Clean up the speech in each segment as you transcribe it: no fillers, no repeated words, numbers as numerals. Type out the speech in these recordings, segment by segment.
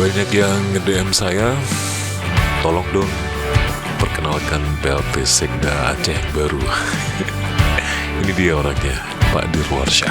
Banyak yang nge-DM saya, tolong dong perkenalkan PLT Sekda Aceh baru. Ini dia orangnya, Pak Dirwarsya.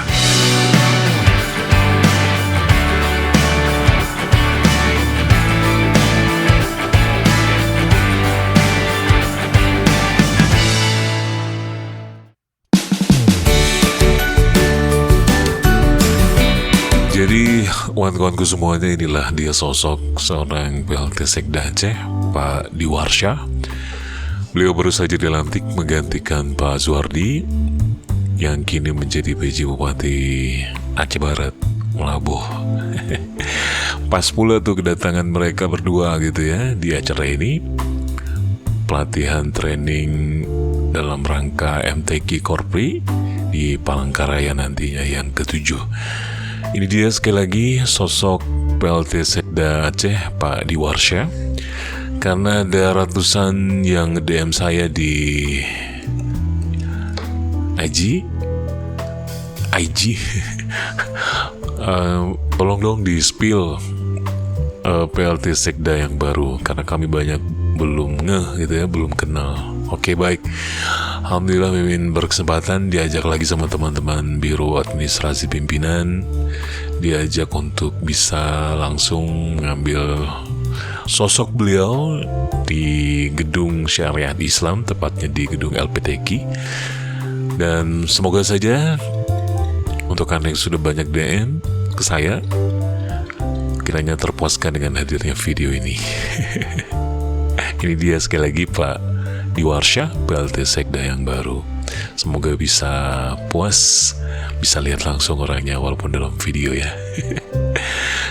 Jadi, kawan-kawanku semuanya, inilah dia sosok seorang PLT Sekda Aceh, Pak Dirwarsya. Beliau baru saja dilantik menggantikan Pak Zuhardi yang kini menjadi PJ Bupati Aceh Barat, Melabuh. Pas pula tuh kedatangan mereka berdua gitu ya di acara ini. Pelatihan training dalam rangka MTQ Korpri di Palangkaraya nantinya yang ke-7. Ini dia sekali lagi sosok PLT Sekda Aceh, Pak Dirwarsya. Karena ada ratusan yang DM saya di IG. Tolong dong di spill PLT Sekda yang baru, karena kami banyak belum gitu ya, belum kenal. Oke, baik. Alhamdulillah Mimin berkesempatan diajak lagi sama teman-teman Biro Administrasi Pimpinan, diajak untuk bisa langsung mengambil sosok beliau di Gedung Syariat Islam, tepatnya di Gedung LPTQ. Dan semoga saja untuk Anda yang sudah banyak DM ke saya, kiranya terpuaskan dengan hadirnya video ini. Ini dia sekali lagi Pak Dirwarsya, PLT Sekda yang baru. Semoga bisa puas, bisa lihat langsung orangnya walaupun dalam video ya.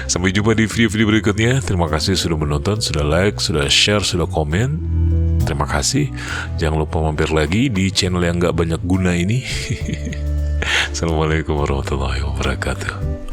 Sampai jumpa di video-video berikutnya. Terima kasih sudah menonton, sudah like, sudah share, sudah komen. Terima kasih. Jangan lupa mampir lagi di channel yang gak banyak guna ini. Assalamualaikum warahmatullahi wabarakatuh.